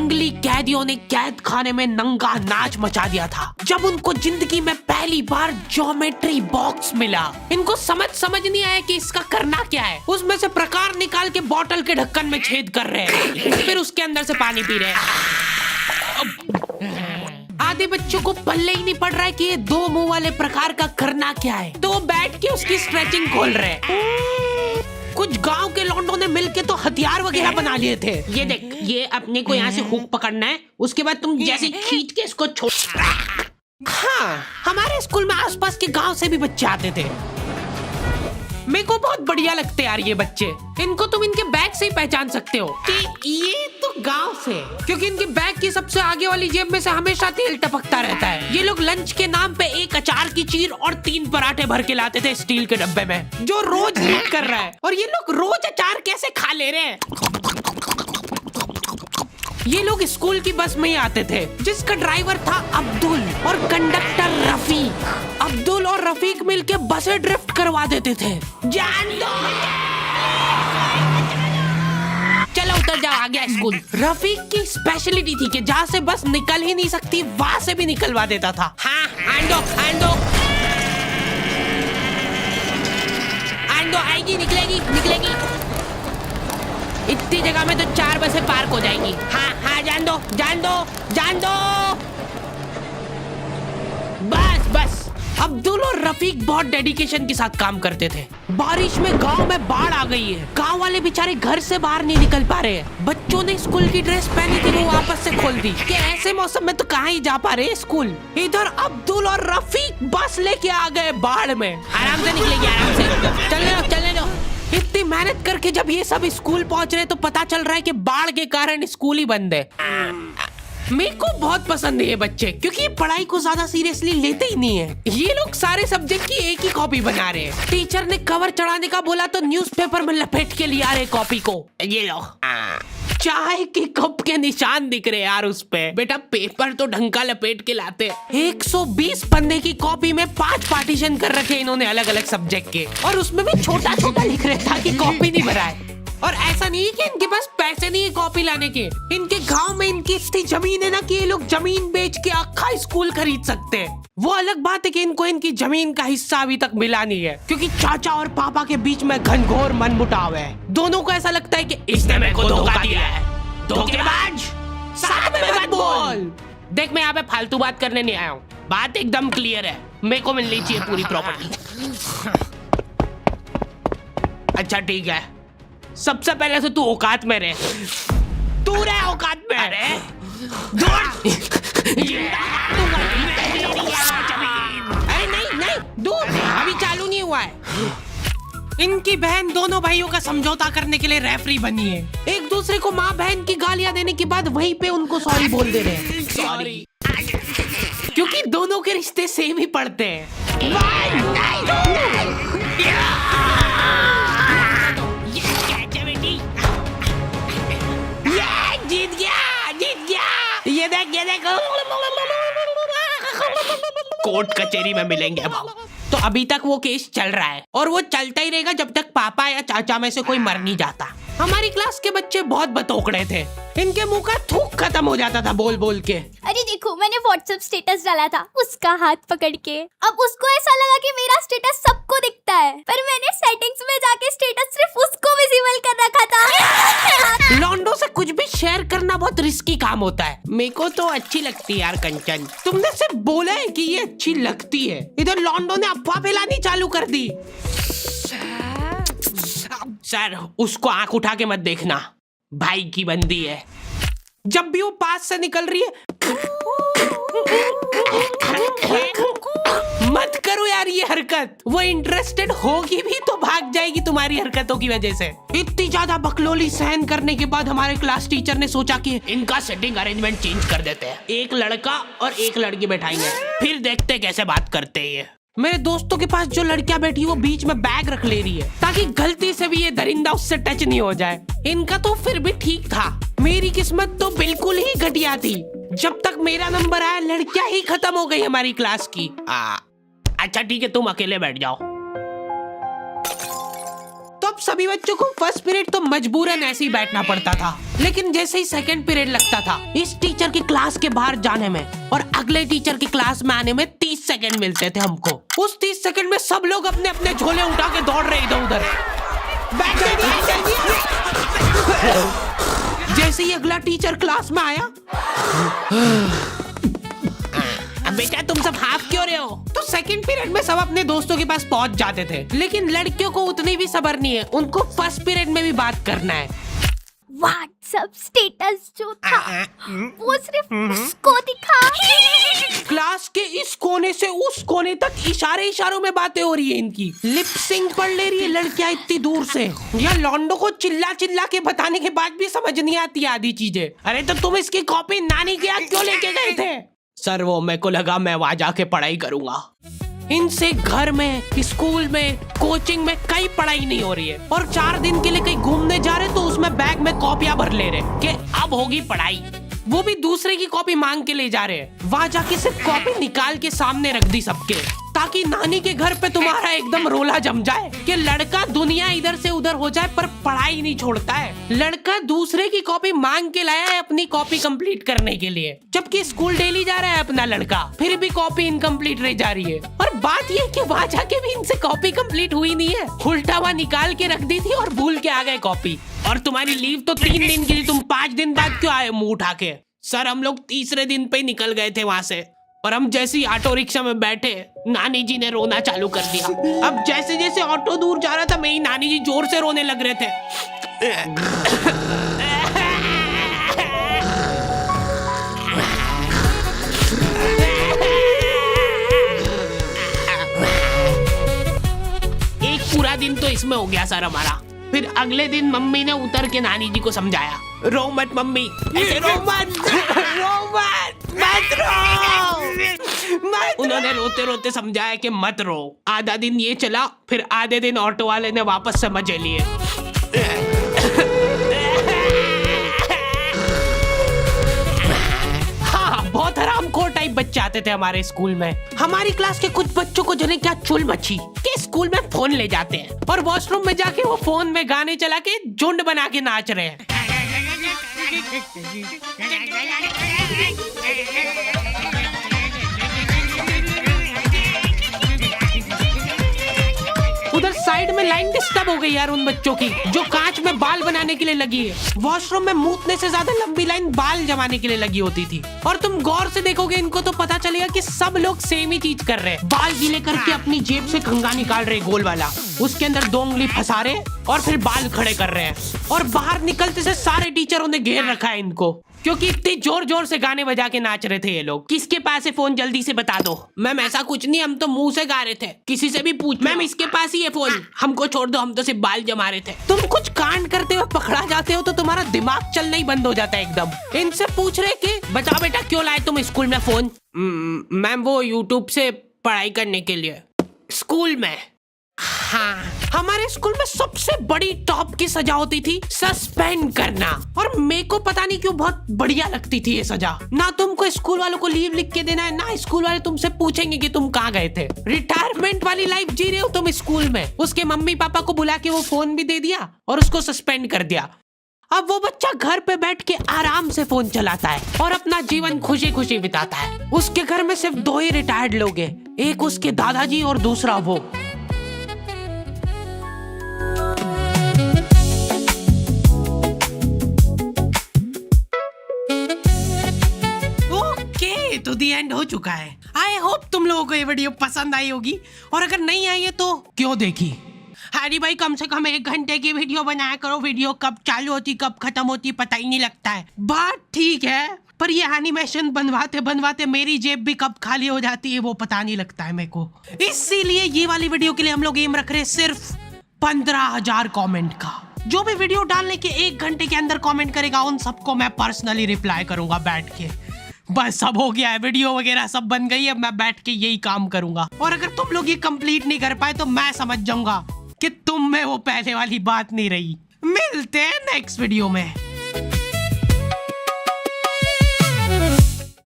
जंगली कैदियों ने कैद खाने में नंगा नाच मचा दिया था जब उनको जिंदगी में पहली बार ज्योमेट्री बॉक्स मिला। इनको समझ नहीं आया कि इसका करना क्या है। उसमें से प्रकार निकाल के बोतल के ढक्कन में छेद कर रहे हैं, फिर उसके अंदर से पानी पी रहे हैं। आधे बच्चों को पल्ले ही नहीं पड़ रहा है कि ये दो मुंह वाले प्रकार का करना क्या है, तो बैठ के उसकी स्ट्रेचिंग खोल रहे हैं। कुछ गांव के लौंडों ने मिलके तो हथियार वगैरह बना लिए थे। ये देख, ये अपने को यहाँ से हुक पकड़ना है, उसके बाद तुम जैसे खींच के इसको छोड़। हाँ, हमारे स्कूल में आसपास के गांव से भी बच्चे आते थे। मेरे को बहुत बढ़िया लगते यार ये बच्चे। इनको तुम इनके बैग से ही पहचान सकते हो कि ये तो गांव से, क्योंकि इनके बैग की सबसे आगे वाली जेब में से हमेशा तेल टपकता रहता है। ये लोग लंच के नाम पे एक अचार की चीर और 3 पराठे भर के लाते थे स्टील के डब्बे में, जो रोज लीक कर रहा है। और ये लोग रोज अचार कैसे खा ले रहे हैं। ये लोग स्कूल की बस में ही आते थे, जिसका ड्राइवर था अब्दुल और कंडक्टर रफीक। अब्दुल और रफीक मिलके बसें ड्रिफ्ट करवा देते थे। जान दो, चलो उतर जाओ, आ गया स्कूल। रफीक की स्पेशलिटी थी कि जहाँ से बस निकल ही नहीं सकती वहाँ से भी निकलवा देता था। हाँ, आंदो आएगी, निकलेगी। इतनी जगह में तो 4 बसें पार्क हो जाएंगी। हाँ, जान दो। बस। अब्दुल और रफीक बहुत डेडिकेशन के साथ काम करते थे। बारिश में गांव में बाढ़ आ गई है। गांव वाले बेचारे घर से बाहर नहीं निकल पा रहे हैं। बच्चों ने स्कूल की ड्रेस पहनी थी, वो वापस से खोल दी कि ऐसे मौसम में तो कहाँ ही जा पा रहे हैं स्कूल। इधर अब्दुल और रफीक बस लेके आ गए बाढ़ में। आराम से निकलेगी, आराम से। चलने दो। इतनी मेहनत करके जब ये सब स्कूल पहुंच रहे तो पता चल रहा है कि बाढ़ के कारण स्कूल ही बंद है। मेरे को बहुत पसंद है ये बच्चे, क्योंकि ये पढ़ाई को ज्यादा सीरियसली लेते ही नहीं है। ये लोग सारे सब्जेक्ट की एक ही कॉपी बना रहे हैं। टीचर ने कवर चढ़ाने का बोला तो न्यूज़पेपर में लपेट के लिया रहे कॉपी को। ये लो, चाय के कप के निशान दिख रहे यार उस पे। बेटा पेपर तो ढंग का लपेट के लाते। 120 पन्ने की कॉपी में 5 पार्टीशन कर रखे इन्होंने अलग अलग सब्जेक्ट के, और उसमें भी छोटा लिख रहे ताकि कॉपी नहीं भराए। और ऐसा नहीं है कि इनके पास पैसे नहीं है कॉपी लाने के। इनके गांव में इनकी इतनी जमीन है ना कि ये लोग जमीन बेच के अक्खा स्कूल खरीद सकते हैं। वो अलग बात है कि इनको इनकी जमीन का हिस्सा अभी तक मिला नहीं है, क्योंकि चाचा और पापा के बीच में घनघोर मनमुटाव है। दोनों को ऐसा लगता है कि इसने मेरे को धोखा दिया है। धोखेबाज, साथ में मत बोल। देख, मैं यहाँ पे फालतू बात करने नहीं आया हूँ। बात एकदम क्लियर है, मेरे को मिलनी चाहिए पूरी प्रॉपर्टी। अच्छा ठीक है, सबसे पहले तो तू औकात में रहे। तू रहे औकात में। अरे नहीं, दूर, अभी चालू नहीं हुआ है। इनकी बहन दोनों भाइयों का समझौता करने के लिए रेफरी बनी है। एक दूसरे को माँ बहन की गालियां देने के बाद वहीं पे उनको सॉरी बोल दे रहे हैं। सॉरी, क्योंकि दोनों के रिश्ते सेम ही पड़ते हैं। जीत गया। ये देख कोर्ट कचहरी में मिलेंगे अब। तो अभी तक वो केस चल रहा है और वो चलता ही रहेगा जब तक पापा या चाचा में से कोई मर नहीं जाता। हमारी क्लास के बच्चे बहुत बतौकड़े थे। इनके मुंह का थूक खत्म हो जाता था बोल के। अरे देखो, मैंने व्हाट्सएप स्टेटस डाला था उसका हाथ पकड़ के। अब उसको ऐसा लगा कि मेरा स्टेटस सबको दिखता है, पर मैंने सेटिंग्स में जाके स्टेटस सिर्फ उसको विजिबल कर रखा था। लॉन्डो से कुछ भी शेयर करना बहुत रिस्की काम होता है। मेरे को तो अच्छी लगती है यार कंचन। तुमने सिर्फ बोला है कि ये अच्छी लगती है, इधर लॉन्डो ने अफवाह फैलानी चालू कर दी। सर, उसको आंख उठा के मत देखना, भाई की बंदी है। जब भी वो पास से निकल रही है मत करो यार ये हरकत। वो इंटरेस्टेड होगी भी तो भाग जाएगी तुम्हारी हरकतों की वजह से। इतनी ज्यादा बकलोली सहन करने के बाद हमारे क्लास टीचर ने सोचा कि इनका सेटिंग अरेंजमेंट चेंज कर देते हैं। एक लड़का और एक लड़की बैठाएंगे, फिर देखते कैसे बात करते हैं ये। मेरे दोस्तों के पास जो लड़कियां बैठी वो बीच में बैग रख ले रही है ताकि गलती से भी ये दरिंदा उससे टच नहीं हो जाए। इनका तो फिर भी ठीक था, मेरी किस्मत तो बिल्कुल ही घटिया थी। जब तक मेरा नंबर आया लड़कियां ही खत्म हो गई हमारी क्लास की। अच्छा ठीक है, तुम अकेले बैठ जाओ। तो अब सभी बच्चों को फर्स्ट पीरियड तो मजबूरन ऐसे ही बैठना पड़ता था, लेकिन जैसे ही सेकंड पीरियड लगता था इस टीचर की क्लास के बाहर जाने में और अगले टीचर की क्लास में आने में 30 सेकंड मिलते थे हमको। उस 30 सेकंड में सब लोग अपने अपने झोले उठा के दौड़ रहे इधर उधर। जैसे ही अगला टीचर क्लास में आया, बेटा तुम सब हाफ क्यों रहे हो, तो सेकंड पीरियड में सब अपने दोस्तों के पास पहुंच जाते थे। लेकिन लड़कियों को उतनी भी सब्र नहीं है, उनको फर्स्ट पीरियड में भी बात करना है। व्हाट्सएप स्टेटस जो था वो सिर्फ उसको दिखा। क्लास के इस कोने से उस कोने तक इशारों में बातें हो रही है इनकी। लिप सिंक पढ़ ले रही है लड़कियां इतनी दूर से। या लौंडो को चिल्ला चिल्ला के बताने के बाद भी समझ नहीं आती आधी चीजें। अरे तो तुम इसकी कॉपी नानी के यहाँ क्यों लेके गए थे? सर वो मेरे को लगा मैं वहां जाके पढ़ाई करूंगा। इनसे घर में, स्कूल में, कोचिंग में कई पढ़ाई नहीं हो रही है और 4 दिन के लिए कहीं घूमने जा रहे तो उसमें बैग में कॉपियां भर ले रहे कि अब होगी पढ़ाई। वो भी दूसरे की कॉपी मांग के ले जा रहे हैं। वहां जाके सिर्फ कॉपी निकाल के सामने रख दी सबके, ताकि नानी के घर पे तुम्हारा एकदम रोला जम जाए कि लड़का दुनिया इधर से उधर हो जाए पर पढ़ाई नहीं छोड़ता है। लड़का दूसरे की कॉपी मांग के लाया है अपनी कॉपी कंप्लीट करने के लिए, जबकि स्कूल डेली जा रहा है अपना लड़का, फिर भी कॉपी इनकम्प्लीट रह जा रही है। और बात ये कि वहां जाके भी इनसे कॉपी कंप्लीट हुई नहीं है, उल्टा हुआ निकाल के रख दी थी और भूल के आ गए कॉपी। और तुम्हारी लीव तो 3 दिन की थी, तुम 5 दिन बाद क्यों आए मुंह उठा के? सर हम लोग तीसरे दिन पे निकल गए थे वहां से और हम जैसे ही ऑटो रिक्शा में बैठे नानी जी ने रोना चालू कर दिया। अब जैसे जैसे ऑटो दूर जा रहा था मेरी नानी जी जोर से रोने लग रहे थे। एक पूरा दिन तो इसमें हो गया सर हमारा। फिर अगले दिन मम्मी ने उतर के नानी जी को समझाया, रो मत मम्मी, ऐसे रो मत, मत रो। उन्होंने रोते रोते समझाया कि मत रो। आधा दिन ये चला, फिर आधे दिन ऑटो वाले ने वापस से मजे लिए। बहुत हरामखोर टाइप बच्चे आते थे हमारे स्कूल में। हमारी क्लास के कुछ बच्चों को जने क्या चुल मची कि स्कूल में फोन ले जाते हैं और वॉशरूम में जाके वो फोन में गाने चला के झुंड बना के नाच रहे हैं। उधर साइड में लाइन डिस्टर्ब हो गई यार उन बच्चों की जो कांच में बाल बनाने के लिए लगी है। वॉशरूम में मूतने से ज्यादा लंबी लाइन बाल जमाने के लिए लगी होती थी। और तुम गौर से देखोगे इनको तो पता चलेगा कि सब लोग सेम ही चीज कर रहे हैं। बाल गीले करके अपनी जेब से कंघा निकाल रहे गोल वाला, उसके अंदर 2 उंगली फंसा रहे और फिर बाल खड़े कर रहे हैं। और बाहर निकलते से सारे टीचरों ने घेर रखा है इनको, क्योंकि इतने जोर जोर से गाने बजा के नाच रहे थे ये लोग। किसके पास है फोन जल्दी से बता दो। मैम ऐसा कुछ नहीं, हम तो मुंह से गा रहे थे। किसी से भी पूछ, मैम इसके पास ही है फोन, हमको छोड़ दो, हम तो सिर्फ बाल जमा रहे थे। तुम कुछ कांड करते हुए पकड़ा जाते हो तो तुम्हारा दिमाग चलना ही बंद हो जाता है एकदम। इनसे पूछ रहे कि बताओ बेटा क्यों लाए तुम स्कूल में फोन? मैम वो यूट्यूब से पढ़ाई करने के लिए। स्कूल में? हाँ, हमारे स्कूल में सबसे बड़ी टॉप की सजा होती थी सस्पेंड करना। और मेरे को पता नहीं क्यों बहुत बढ़िया लगती थी ये सजा। ना तुमको स्कूल वालों को लीव लिख के देना है, ना स्कूल वाले तुमसे पूछेंगे कि तुम कहाँ गए थे। रिटायरमेंट वाली लाइफ जी रहे हो तुम स्कूल में। उसके मम्मी पापा को बुला के वो फोन भी दे दिया और उसको सस्पेंड कर दिया। अब वो बच्चा घर पे बैठ के आराम से फोन चलाता है और अपना जीवन खुशी खुशी बिताता है। उसके घर में सिर्फ 2 ही रिटायर्ड लोग हैं, एक उसके दादाजी और दूसरा वो। तो दी एंड हो चुका है। आई होप तुम लोगों को ये वीडियो पसंद आई होगी, और अगर नहीं आई है तो क्यों देखी। हरी भाई कम से कम 1 घंटे की वीडियो बनाया करो। वीडियो कब चालू होती कब खत्म होती पता ही नहीं लगता है। बात ठीक है, पर ये एनिमेशन बनवाते बनवाते मेरी जेब भी कब खाली हो जाती है वो पता नहीं लगता है मेरे को। इसीलिए ये वाली वीडियो के लिए हम लोग एम रख रहे हैं सिर्फ 15,000 कमेंट का। जो भी वीडियो डालने के 1 घंटे के अंदर कमेंट करेगा उन सबको मैं पर्सनली रिप्लाई करूंगा बैठ के। बस सब हो गया है, वीडियो वगैरह सब बन गई है, मैं बैठ के यही काम करूंगा। और अगर तुम लोग ये कंप्लीट नहीं कर पाए तो मैं समझ जाऊंगा कि तुम में वो पहले वाली बात नहीं रही। मिलते हैं नेक्स्ट वीडियो में।